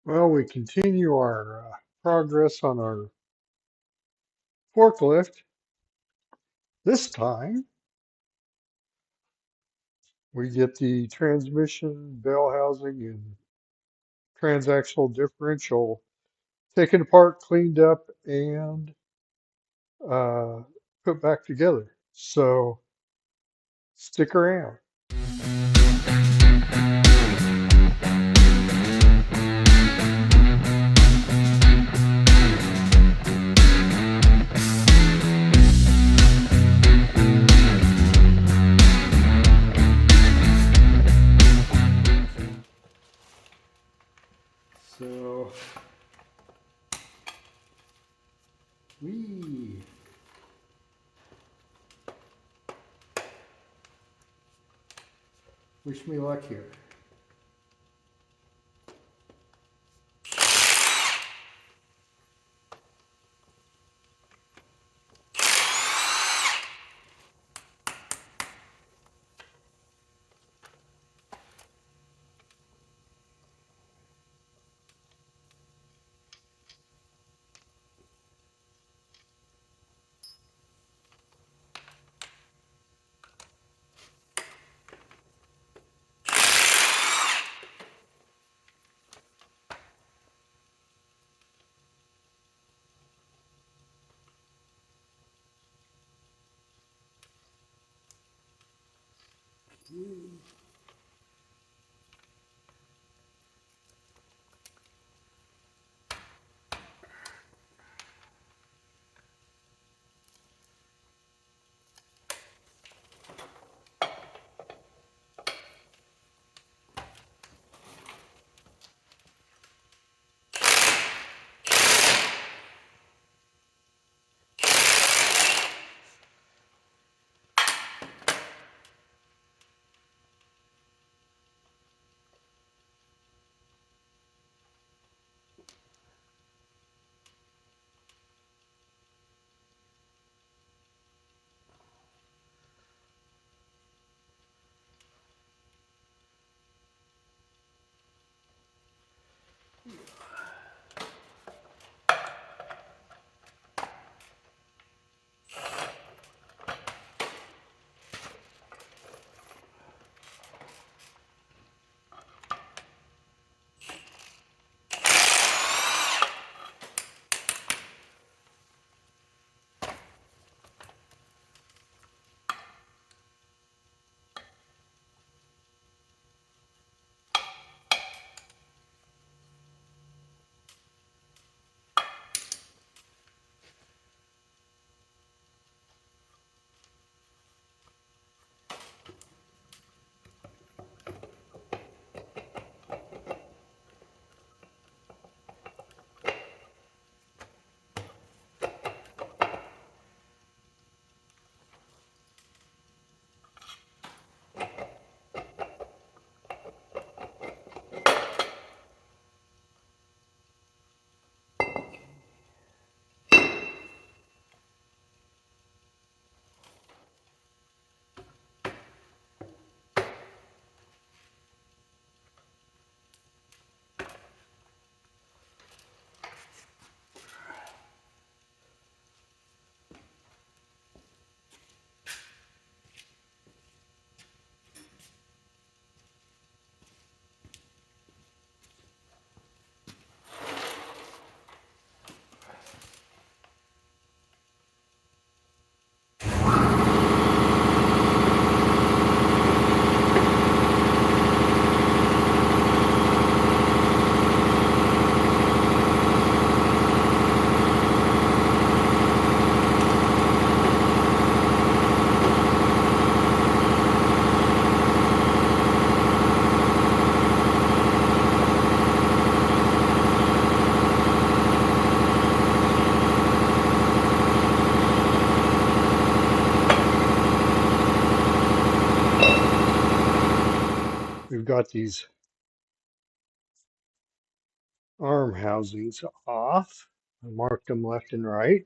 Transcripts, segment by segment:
Well, we continue our progress on our forklift. This time, we get the transmission, bell housing, and transaxle differential taken apart, cleaned up, and uh, put back together. So stick around. So we wish me luck here. We've got these arm housings off. I marked them left and right.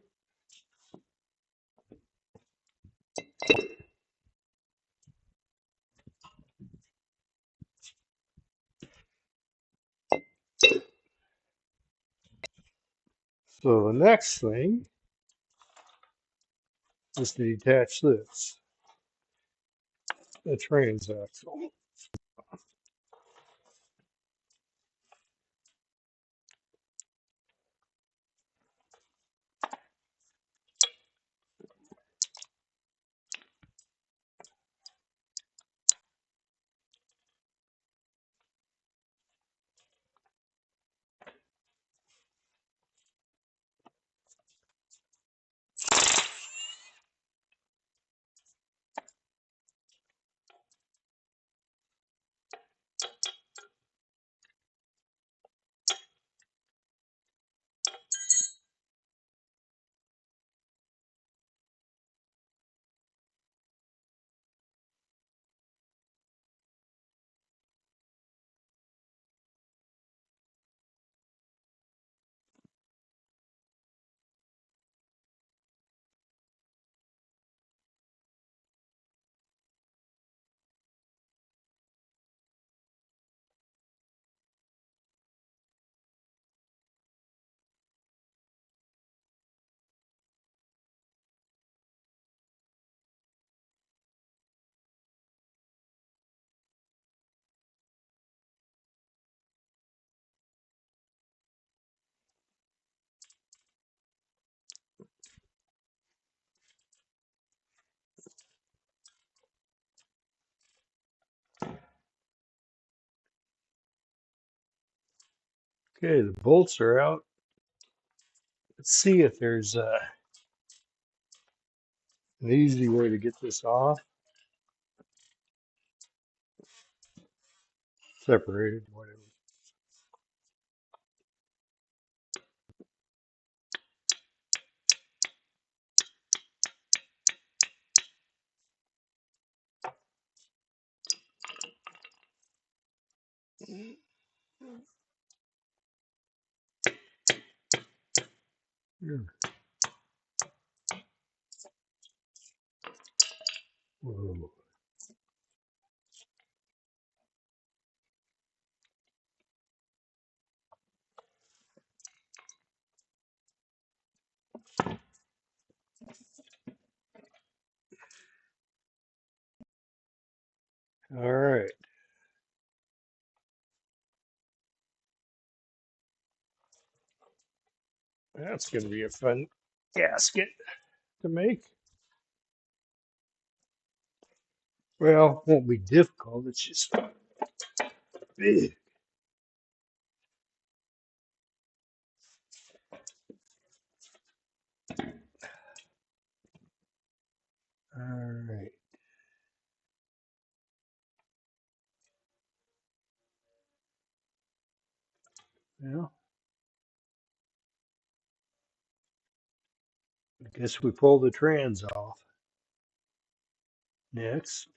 So the next thing is to detach this, the transaxle. Okay, the bolts are out. Let's see if there's an easy way to get this off. Separated, whatever. Here. Whoa. All right. That's going to be a fun gasket to make. Well, won't be difficult. It's just big. All right. Well, I guess we pull the trans off next.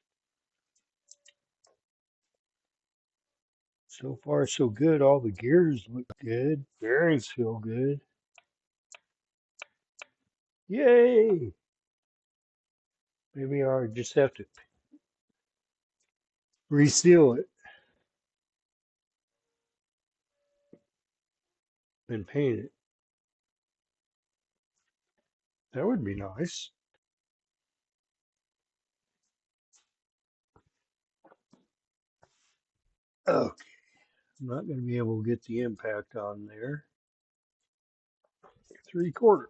So far, so good. All the gears look good. Bearings feel good. Yay! Maybe I'll just have to reseal it and paint it. That would be nice. Okay, I'm not going to be able to get the impact on there. 3/4.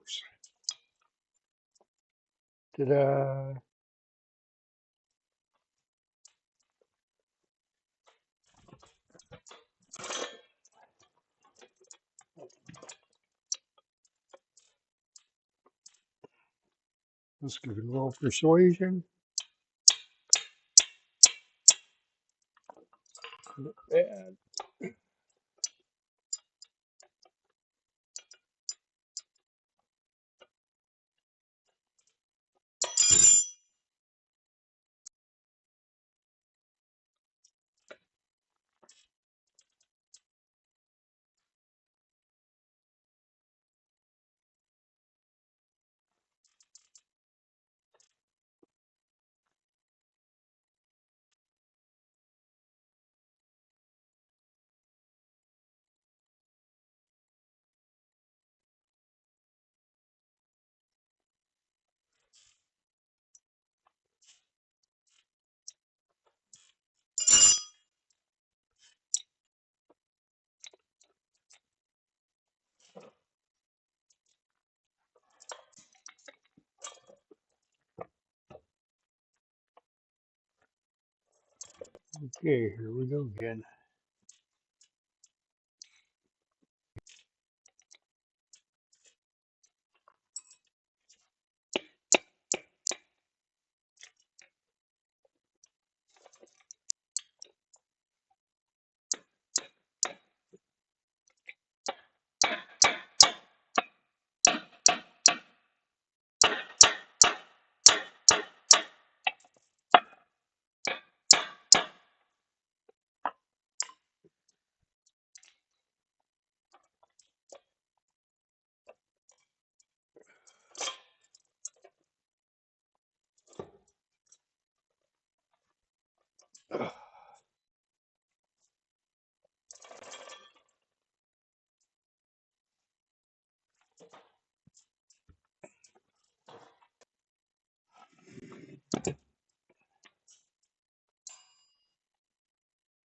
Ta-da! Let's give it a little persuasion. Not bad. Okay, here we go again.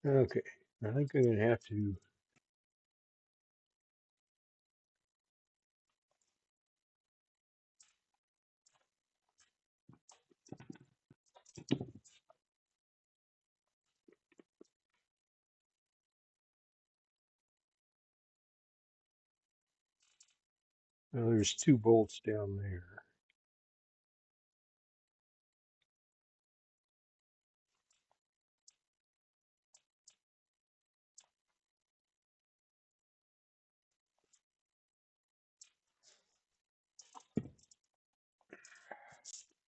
Okay, I think I'm gonna have to. Well, there's two bolts down there.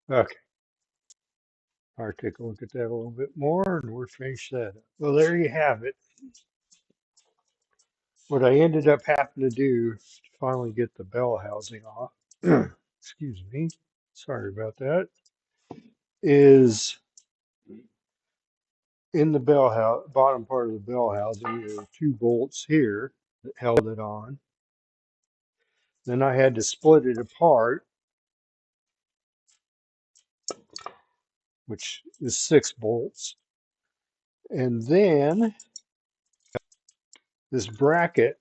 Okay, I'll take a look at that a little bit more, and we'll finish that up. Well, there you have it. What I ended up having to do to finally get the bell housing off, excuse me, sorry about that, is in the bell house, bottom part of the bell housing, there were two bolts here that held it on. Then I had to split it apart, which is 6 bolts. And then this bracket,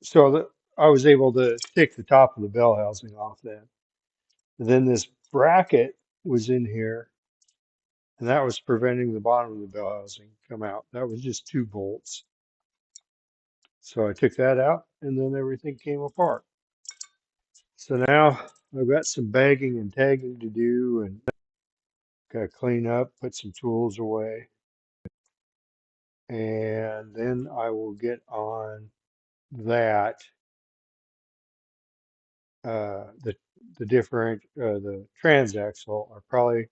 so that I was able to take the top of the bell housing off then. And then this bracket was in here, and that was preventing the bottom of the bell housing come out. That was just 2 bolts. So I took that out, and then everything came apart. So now I've got some bagging and tagging to do, and got to clean up, put some tools away, and then I will get on that, the the transaxle. I'll probably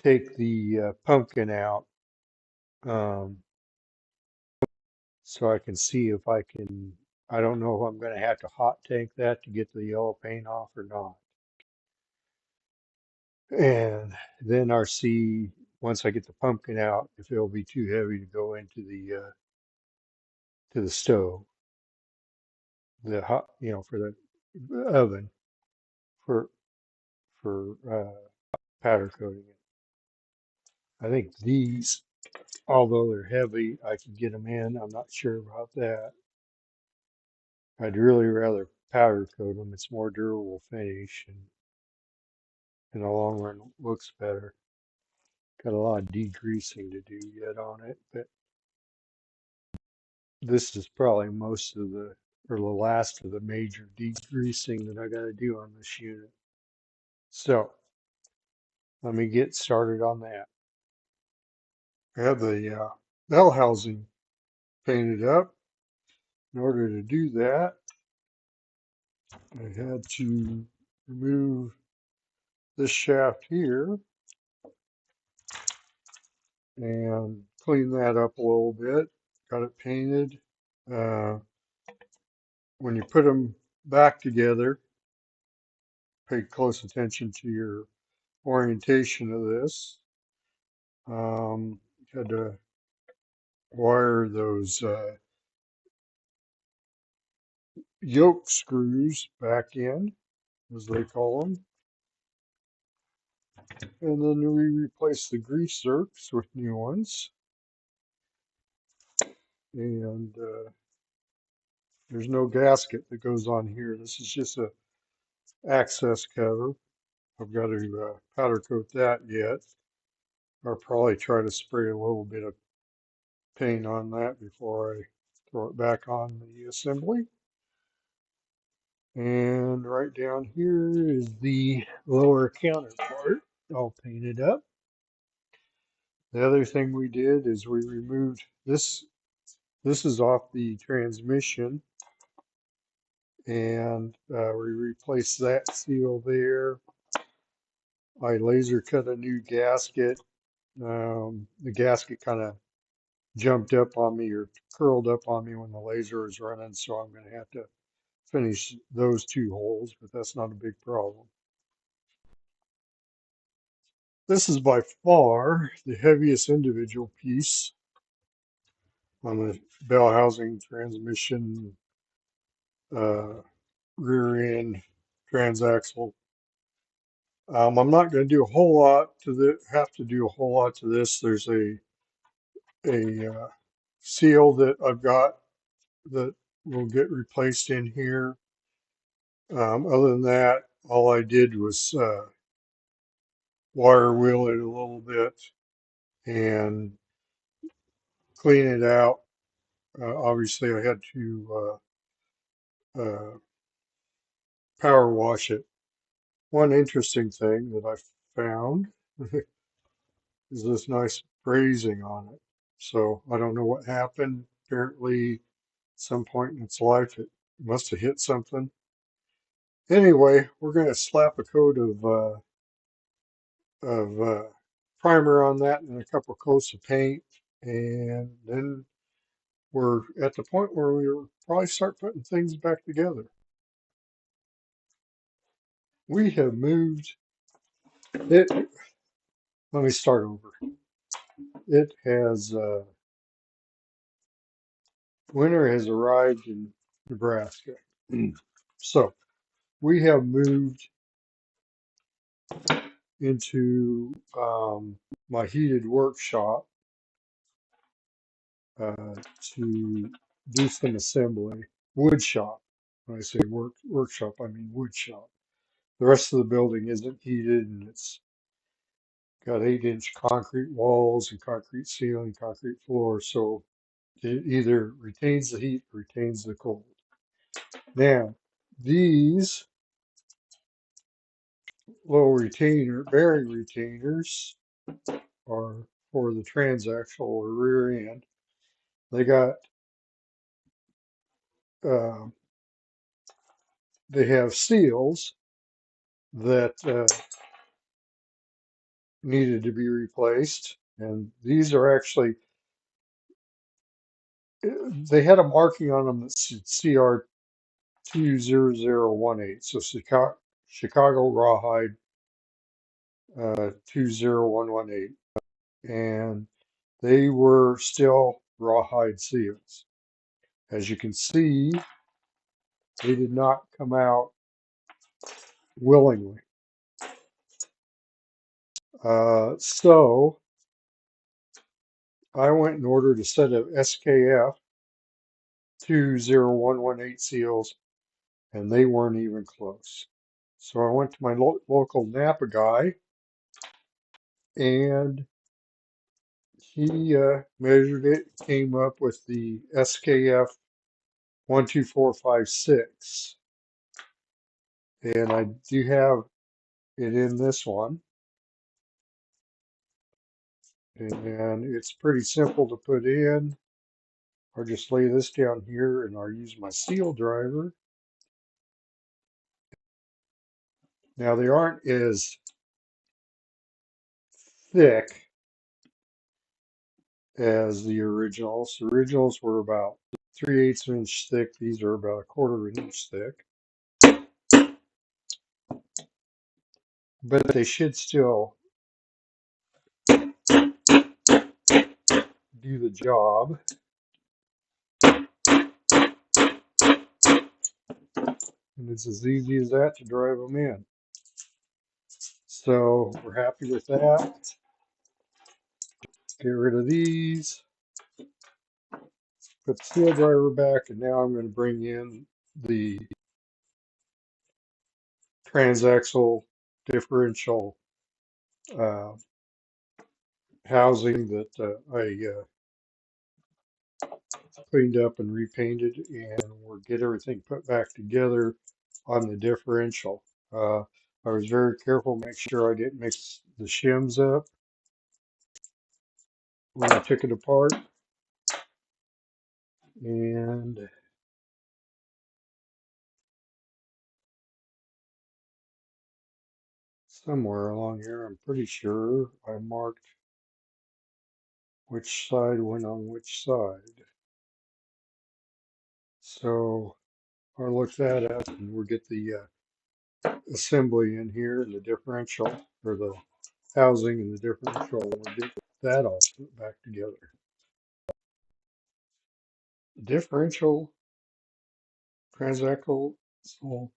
take the pumpkin out, um, so I can see if I can. I don't know if I'm going to have to hot tank that to get the yellow paint off or not. And then I'll see once I get the pumpkin out if it'll be too heavy to go into the stove, the hot, for the oven for powder coating it. I think these, although they're heavy, I can get them in. I'm not sure about that. I'd really rather powder coat them. It's more durable finish, and in the long run looks better. Got a lot of degreasing to do yet on it, but this is probably most of the, or the last of the major degreasing that I got to do on this unit. So let me get started on that. I have the bell housing painted up. In order to do that, I had to remove this shaft here and clean that up a little bit. Got it painted. Uh, when you put them back together, pay close attention to your orientation of this. Had to wire those yoke screws back in, as they call them. And then we replace the grease zerks with new ones. And there's no gasket that goes on here. This is just a access cover. I've got to powder coat that yet. I'll probably try to spray a little bit of paint on that before I throw it back on the assembly. And right down here is the lower counter part. I'll paint it up. The other thing we did is we removed this. This is off the transmission, and we replaced that seal there. I laser cut a new gasket. The gasket kind of jumped up on me or curled up on me when the laser was running, so I'm going to have to finish those two holes, but that's not a big problem. This is by far the heaviest individual piece on the bell housing, transmission, uh, rear end, transaxle. I'm not going to do a whole lot to have to do a whole lot to this. There's a seal that I've got that will get replaced in here. Other than that, all I did was wire wheel it a little bit and clean it out. Obviously, I had to power wash it. One interesting thing that I found is this nice brazing on it. So I don't know what happened. Apparently, some point in its life, it must have hit something. Anyway, we're going to slap a coat of primer on that and a couple coats of paint, and then we're at the point where we'll probably start putting things back together. We have moved it. Let me start over. It has winter has arrived in Nebraska. So we have moved into my heated workshop to do some assembly. Wood shop. When I say workshop, I mean wood shop. The rest of the building isn't heated, and it's got 8-inch concrete walls and concrete ceiling, concrete floor, so it either retains the heat or retains the cold. Now, these little bearing retainers are for the transaxle or rear end. They got uh, they have seals that needed to be replaced, and these are actually they had a marking on them that said CR 20018, so Chicago Rawhide 20118, and they were still rawhide seals. As you can see, they did not come out willingly. So I went and ordered a set of SKF 20118 seals, and they weren't even close. So I went to my local Napa guy, and he measured it, came up with the SKF 12456, and I do have it in this one, and it's pretty simple to put in. I'll just lay this down here, and I'll use my seal driver. Now they aren't as thick as the originals. The originals were about 3/8 inch thick. These are about 1/4 inch thick, but they should still do the job. And it's as easy as that to drive them in. So we're happy with that. Get rid of these. Put the seal driver back, and now I'm going to bring in the transaxle differential uh, housing that I cleaned up and repainted, and we'll get everything put back together on the differential. Uh, I was very careful, make sure I didn't mix the shims up when I took it apart, and somewhere along here, I'm pretty sure I marked which side went on which side. So I'll look that up and we'll get the assembly in here and the differential, or the housing and the differential, and we'll get that all put back together. The differential, Transaxle, so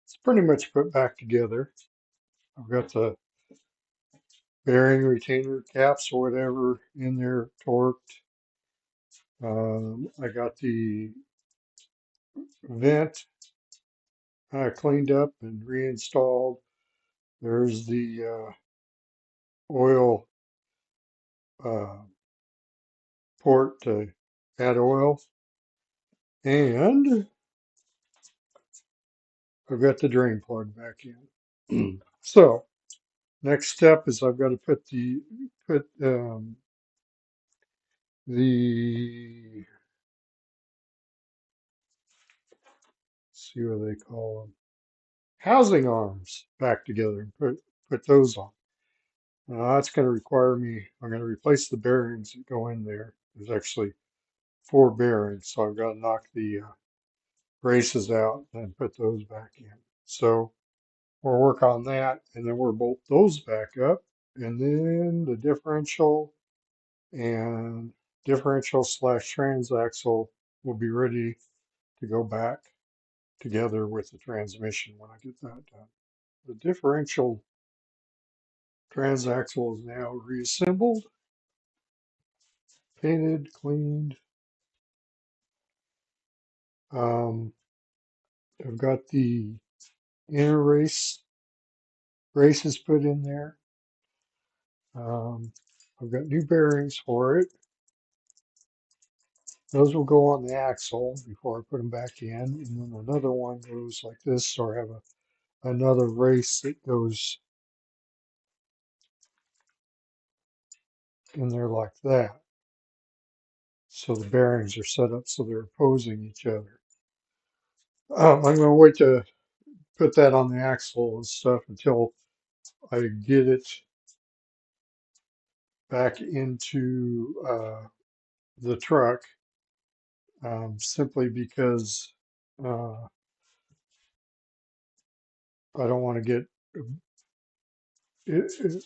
it's pretty much put back together. I've got the bearing retainer caps or whatever in there torqued. I got the vent cleaned up and reinstalled. There's the oil uh, port to add oil, and I've got the drain plug back in. So next step is I've got to put the, see what they call them, housing arms back together and put those on. That's going to require me, I'm going to replace the bearings that go in there. There's actually 4 bearings, so I've got to knock the braces out and put those back in. So we'll work on that, and then we'll bolt those back up, and then the differential and differential slash transaxle will be ready to go back together with the transmission when I get that done. The differential transaxle is now reassembled, painted, cleaned. Um, I've got the inner braces put in there. I've got new bearings for it. Those will go on the axle before I put them back in, and then another one goes like this, so I have another race that goes in there like that. So the bearings are set up so they're opposing each other. I'm going to wait to put that on the axle and stuff until I get it back into the truck, simply because uh, I don't want to get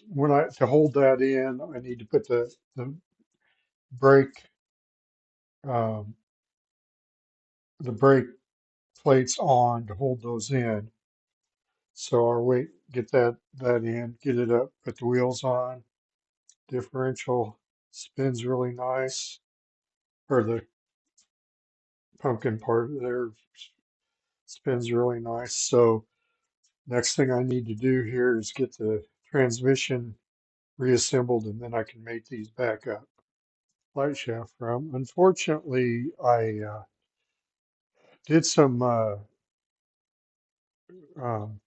when to hold that in, I need to put the brake um, the brake plates on to hold those in. So I'll wait, get that in, get it up, put the wheels on. Differential spins really nice, or the pumpkin part there spins really nice. So next thing I need to do here is get the transmission reassembled, and then I can make these back up. Light shaft from. Unfortunately, I did some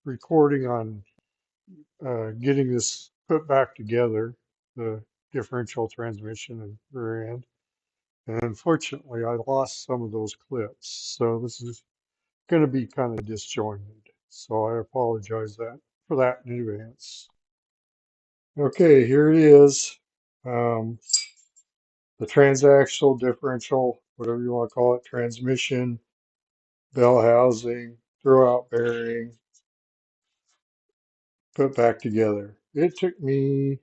recording on getting this put back together, the differential transmission and rear end. And unfortunately, I lost some of those clips. So this is going to be kind of disjointed. So I apologize for that in advance. Okay, here it is. Um, the transaxle, differential, whatever you want to call it, transmission, bell housing, throwout bearing, put back together. It took me,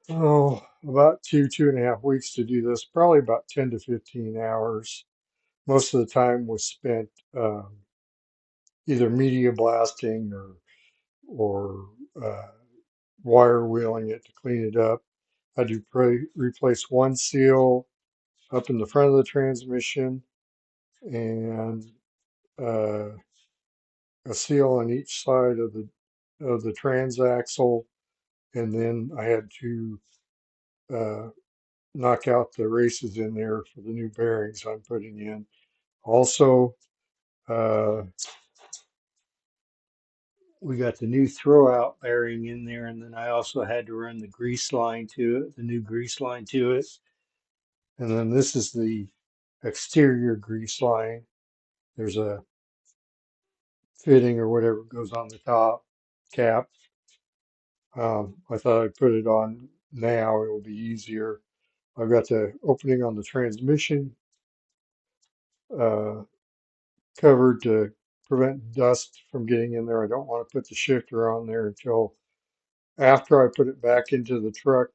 about 2.5 weeks to do this, probably about 10 to 15 hours. Most of the time was spent either media blasting or wire wheeling it to clean it up. I do replace one seal up in the front of the transmission, and uh, a seal on each side of the transaxle, and then I had to uh, knock out the races in there for the new bearings I'm putting in. Also, uh, we got the new throwout bearing in there, and then I also had to run the grease line to it, the new grease line to it. And then this is the exterior grease line. There's a fitting or whatever goes on the top cap. I thought I'd put it on now. It will be easier. I've got the opening on the transmission uh, covered to prevent dust from getting in there. I don't want to put the shifter on there until after I put it back into the truck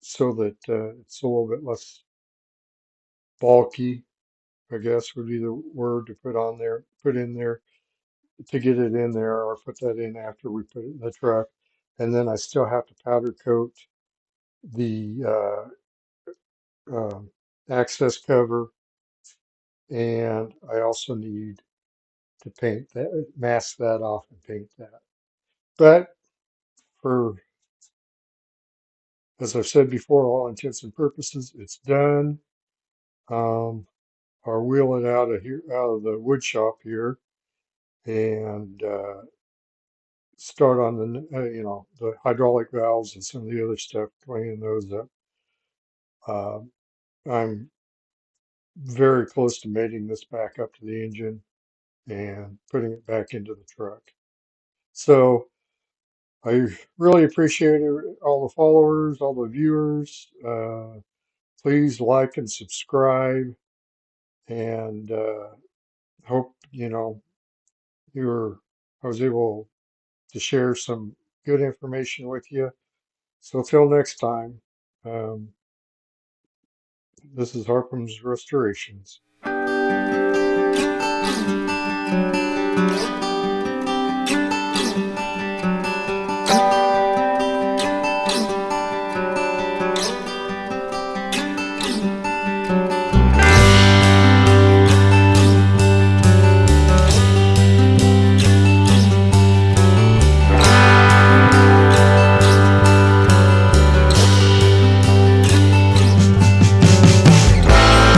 so that it's a little bit less bulky, I guess would be the word to put on there, put in there to get it in there, or put that in after we put it in the truck. And then I still have to powder coat the access cover, and I also need to paint that, mask that off and paint that. But for, as I've said before, all intents and purposes, it's done. I'll wheel it out of here, out of the wood shop here, and start on the, the hydraulic valves and some of the other stuff, cleaning those up. Uh, I'm very close to mating this back up to the engine and putting it back into the truck. So I really appreciate all the followers, all the viewers. Please like and subscribe, and hope you're. I was able to share some good information with you. So till next time, um, this is Harpum's Restorations.